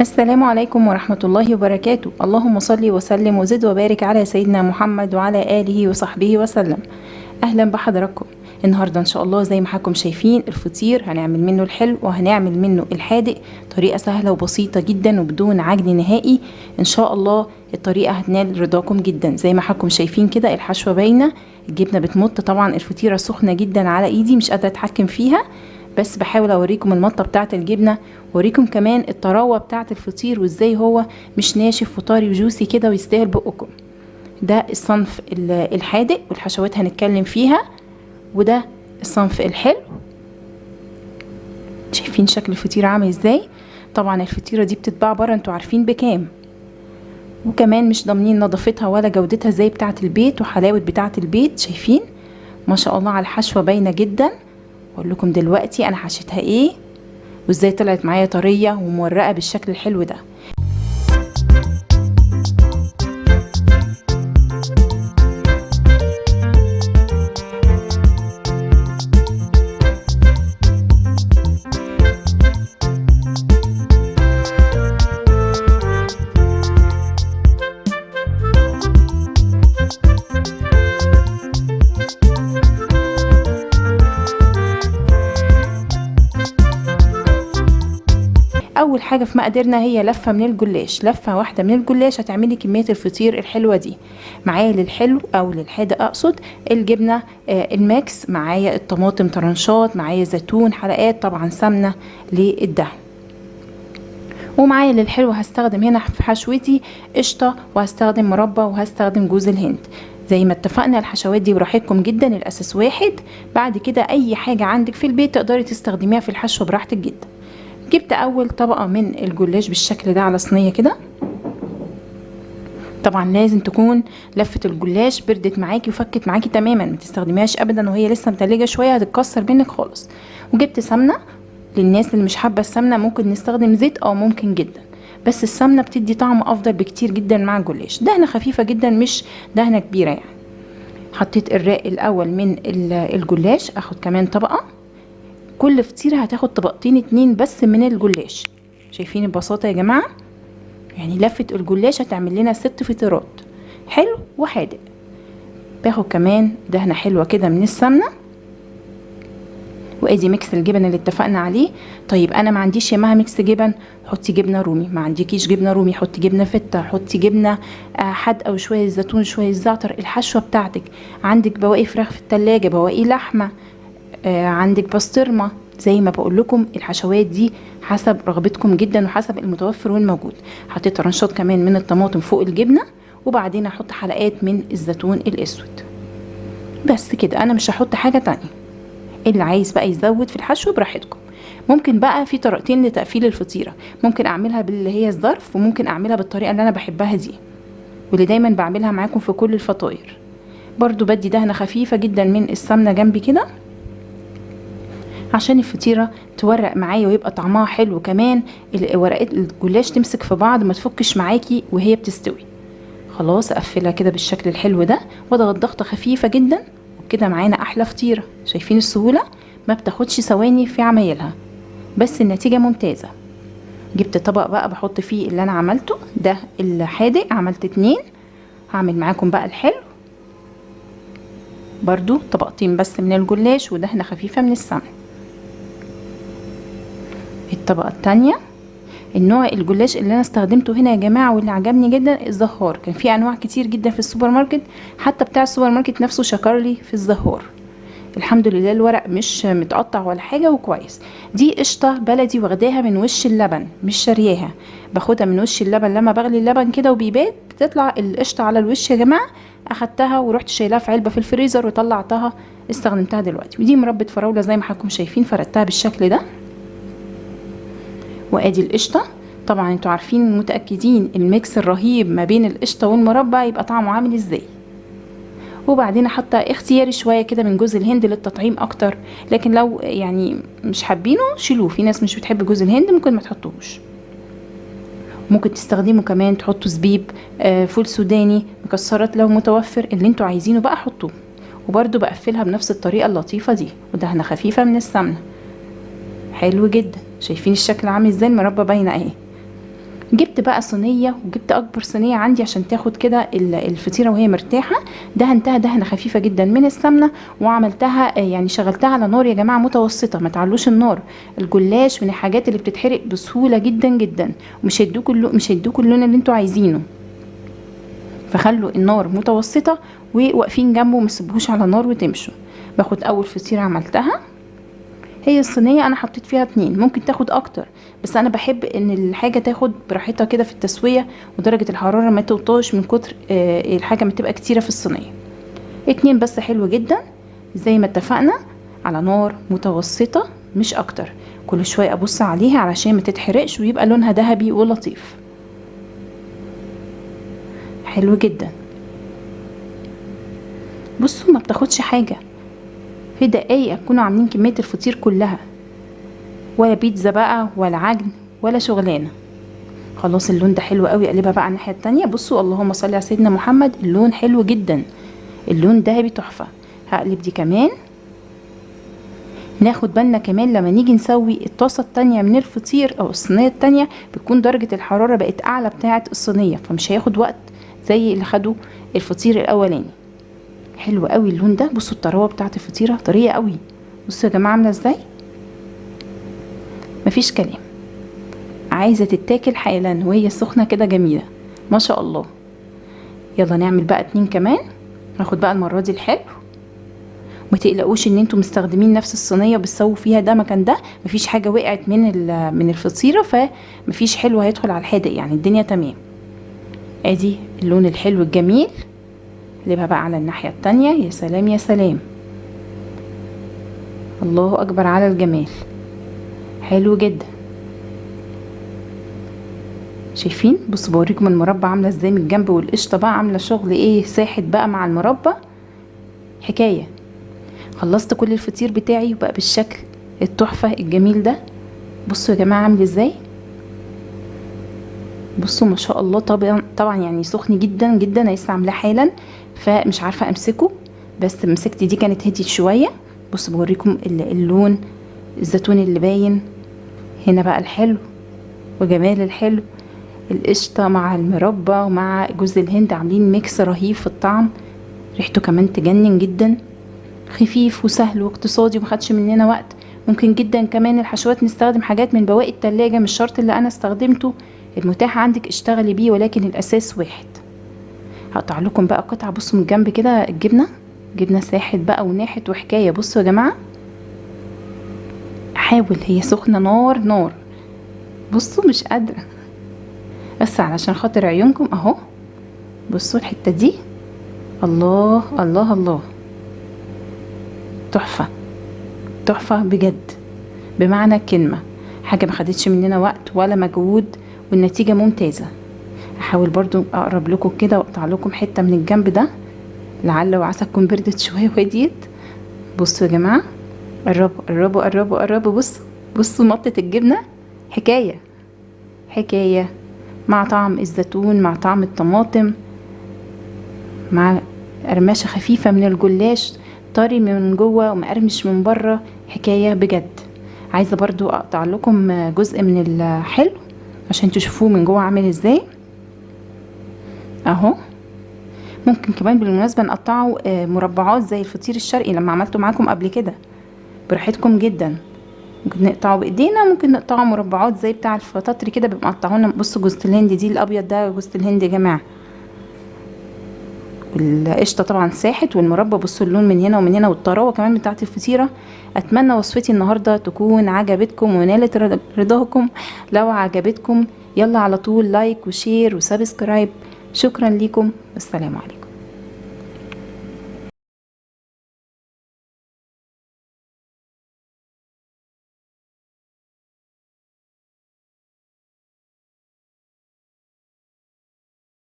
السلام عليكم ورحمة الله وبركاته. اللهم صل وسلم وزد وبارك على سيدنا محمد وعلى آله وصحبه وسلم. أهلا بحضراتكم. النهاردة إن شاء الله زي ما حضراتكم شايفين الفطير هنعمل منه الحلو وهنعمل منه الحادق. طريقة سهلة وبسيطة جدا وبدون عجن نهائي. إن شاء الله الطريقة هتنال رضاكم جدا. زي ما حضراتكم شايفين كده الحشوة باينة، الجبنة بتمط. طبعا الفطيرة سخنة جدا على إيدي، مش قادرة أتحكم فيها، بس بحاول اوريكم المطه بتاعه الجبنه، واوريكم كمان الطراوه بتاعه الفطير وازاي هو مش ناشف وطري وجوسي كده ويستاهل بقكم. ده الصنف الحادق والحشوات هنتكلم فيها، وده الصنف الحلو. شايفين شكل الفطيره عامل ازاي؟ طبعا الفطيره دي بتتباع بره، انتوا عارفين بكام، وكمان مش ضامنين نظافتها ولا جودتها زي بتاعه البيت وحلاوه بتاعه البيت. شايفين ما شاء الله على الحشوه باينه جدا. اقول لكم دلوقتي انا حشيتها ايه وازاي طلعت معايا طريه ومورقه بالشكل الحلو ده. اول حاجه في مقاديرنا هي لفه من الجلاش، لفه واحده من الجلاش هتعملي كميه الفطير الحلوه دي. معايا للحلو او للحادق اقصد الجبنه الماكس، معايا الطماطم طرنشات، معايا زيتون حلقات، طبعا سمنه للدهن. ومعايا للحلو هستخدم هنا في حشوتي قشطه، وهستخدم مربى، وهستخدم جوز الهند. زي ما اتفقنا الحشوات دي براحتكم جدا، الاساس واحد. بعد كده اي حاجه عندك في البيت تقدري تستخدميها في الحشو براحتك جدا. جبت اول طبقه من الجلاش بالشكل ده على صينيه كده. طبعا لازم تكون لفه الجلاش بردت معاكي وفكت معاكي تماما، ما تستخدميهاش ابدا وهي لسه متلجه شويه، هتتكسر منك خالص. وجبت سمنه. للناس اللي مش حابه السمنه ممكن نستخدم زيت، ممكن جدا، بس السمنه بتدي طعم افضل بكتير جدا مع الجلاش. دهنه خفيفه جدا مش دهنه كبيره يعني. حطيت الراق الاول من الجلاش، اخد كمان طبقه. كل فطيره هتاخد طبقتين اتنين بس من الجلاش. شايفين البساطه يا جماعه؟ يعني لفه الجلاش هتعمل لنا 6 فطيرات حلو وحادق. باخد كمان دهنه حلوه كده من السمنه، وادي ميكس الجبن اللي اتفقنا عليه. طيب انا ما عنديش يا مها ميكس جبن، حطي جبنه رومي. ما عندكيش جبنه رومي حطي جبنه فته، حطي جبنه حادقه وشويه زيتون شويه زعتر. الحشوه بتاعتك عندك بواقي فراخ في التلاجة، بواقي لحمه، عندك بسطرمه. زي ما بقول لكم الحشوات دي حسب رغبتكم جدا وحسب المتوفر والموجود. حطيت رنشات كمان من الطماطم فوق الجبنه، وبعدين احط حلقات من الزيتون الاسود. بس كده، انا مش هحط حاجه تانية. اللي عايز بقى يزود في الحشو براحتكم. ممكن بقى في طريقتين لتقفيل الفطيره، ممكن اعملها باللي هي الظرف، وممكن اعملها بالطريقه اللي انا بحبها دي واللي دايما بعملها معاكم في كل الفطاير. برضو بدي دهنه خفيفه جدا من السمنه جنبي كده عشان الفطيره تورق معايا ويبقى طعمها حلو. كمان ورقات الجلاش تمسك في بعض، ما تفكش معاكي وهي بتستوي. خلاص اقفلها كده بالشكل الحلو ده، واضغط ضغطه خفيفه جدا، وكده معانا احلى فطيره. شايفين السهوله؟ ما بتاخدش ثواني في عمايلها، بس النتيجه ممتازه. جبت طبق بقى بحط فيه اللي انا عملته ده الحادق، عملت 2. هعمل معاكم بقى الحلو، برضو طبقتين بس من الجلاش ودهنه خفيفه من السمن. الطبقه التانية النوع الجلاش اللي انا استخدمته هنا يا جماعه واللي عجبني جدا الزهار. كان في انواع كتير جدا في السوبر ماركت، حتى بتاع السوبر ماركت نفسه شكر لي في الزهار. الحمد لله الورق مش متقطع ولا حاجه وكويس. دي قشطه بلدي واخداها من وش اللبن، مش شارياها، باخدها من وش اللبن. لما بغلي اللبن كده وبيبات بتطلع القشطه على الوش يا جماعه. اخدتها ورحت شايلاها في علبه في الفريزر وطلعتها استخدمتها دلوقتي. ودي مربى فراوله زي ما حضراتكم شايفين، فردتها بالشكل ده. وادي القشطه. طبعا انتوا عارفين متاكدين الميكس الرهيب ما بين القشطه والمربى يبقى طعمه عامل ازاي. وبعدين حتى اختياري شويه كده من جوز الهند للتطعيم اكتر، لكن لو يعني مش حابينه شيلوه. في ناس مش بتحب جوز الهند ممكن ما تحطوش. ممكن تستخدموا كمان تحطوا زبيب، فول سوداني، مكسرات لو متوفر، اللي انتوا عايزينه بقى حطوه. وبرده بقفلها بنفس الطريقه اللطيفه دي، ودهنه خفيفه من السمنه. حلو جدا. شايفين الشكل عامل ازاي؟ المربى باينه اهي. جبت بقى صينيه، وجبت اكبر صينيه عندي عشان تاخد كده الفطيره وهي مرتاحه. دهنتها دهنه خفيفه جدا من السمنه، وعملتها يعني شغلتها على نار يا جماعه متوسطه، ما تعلوش النار. الجلاش من الحاجات اللي بتتحرق بسهوله جدا جدا، مش هيدوكوا اللون اللي انتوا عايزينه. فخلوا النار متوسطه، وواقفين جنبه ما تسيبوهوش على نار وتمشوا. باخد اول فطيره عملتها، هي الصينيه انا حطيت فيها 2، ممكن تاخد اكتر، بس انا بحب ان الحاجه تاخد براحتها كده في التسويه، ودرجه الحراره ما توطاش من كتر الحاجه ما تبقى كتيره في الصينيه. 2 بس حلو جدا، زي ما اتفقنا على نار متوسطه مش اكتر. كل شويه ابص عليها علشان ما تتحرقش ويبقى لونها ذهبي ولطيف. حلو جدا. بصوا ما بتاخدش حاجه، في دقايق تكونوا عاملين كميه الفطير كلها، ولا بيتزا بقى ولا عجن ولا شغلانه. خلاص اللون ده حلو قوي. اقلبها بقى على الناحيه التانية. بصوا اللهم صل على سيدنا محمد، اللون حلو جدا، اللون ذهبي تحفه. هقلب دي كمان. ناخد بالنا كمان لما نيجي نسوي الطاسه التانية من الفطير او الصينيه التانية، بتكون درجه الحراره بقت اعلى بتاعه الصينيه، فمش هياخد وقت زي اللي خدوا الفطير الاولاني. حلو قوي اللون ده. بصوا الطراوه بتاعه الفطيره طريه قوي. بصوا يا جماعه عامله ازاي، مفيش كلام، عايزه تتاكل حالا وهي سخنه كده جميله ما شاء الله. يلا نعمل بقى 2 كمان. ناخد بقى المره دي الحلو. ما تقلقوش ان انتوا مستخدمين نفس الصينيه بتسووا فيها ده مكان ده، مفيش حاجه وقعت من الفطيره، فمفيش حلو هيدخل على الحادق، يعني الدنيا تمام. ادي اللون الحلو الجميل. اقلبها بقى على الناحيه التانية. يا سلام يا سلام، الله اكبر على الجمال، حلو جدا. شايفين؟ بصوا بوريكم المربى عامله ازاي من الجنب، والقشطه بقى عامله شغل ايه ساحت بقى مع المربى، حكايه. خلصت كل الفطير بتاعي وبقى بالشكل التحفه الجميل ده. بصوا يا جماعه عامل ازاي، بصوا ما شاء الله. طبعا يعني سخن جدا جدا، لسه عاملاه حالا فمش عارفه امسكه، بس مسكت دي كانت هديت شويه. بصوا بوريكم اللون الزيتون اللي باين هنا بقى، الحلو وجمال الحلو. القشطه مع المربى ومع جوز الهند عاملين ميكس رهيب في الطعم، ريحته كمان تجنن جدا. خفيف وسهل واقتصادي ومخدش مننا وقت. ممكن جدا كمان الحشوات نستخدم حاجات من بواقي التلاجة، مش شرط اللي انا استخدمته، المتاح عندك اشتغلي بيه، ولكن الاساس واحد. هقطع لكم بقى قطعه. بصوا من الجنب كده الجبنه ساحت بقى وناحت وحكايه. بصوا يا جماعه، احاول، هي سخنه نار نار، بصوا مش قادره، بس علشان خاطر عيونكم اهو. بصوا الحته دي، الله الله الله، تحفه تحفه بجد بمعنى الكلمه. حاجه ما خدتش مننا وقت ولا مجهود، والنتيجه ممتازه. احاول برضو اقرب لكم كده واقطع لكم حته من الجنب ده، لعل وعسى تكون بردت شويه وهديت. بصوا يا جماعه، قربوا قربوا قربوا قربوا. بصوا مطه الجبنه، حكايه حكايه، مع طعم الزيتون مع طعم الطماطم مع قرمشه خفيفه من الجلاش، طري من جوه ومقرمش من بره، حكايه بجد. عايزه برضو اقطع لكم جزء من الحلو عشان تشوفوه من جوه عامل ازاي اهو. ممكن كمان بالمناسبه نقطعه مربعات زي الفطير الشرقي لما عملته معاكم قبل كده، براحتكم جدا. ممكن نقطعه بايدينا، ممكن نقطعه مربعات زي بتاع الفطاطري كده بيبقى مقطعونا. بصوا جوز الهند دي الابيض ده جوز الهند يا جماعه، والقشطه طبعا ساحت، والمربى بصوا اللون من هنا ومن هنا، والطراوه كمان بتاعت الفطيره. اتمنى وصفتي النهارده تكون عجبتكم ونالت رضاكم. لو عجبتكم يلا على طول لايك وشير وسبسكرايب. شكرا لكم، والسلام عليكم.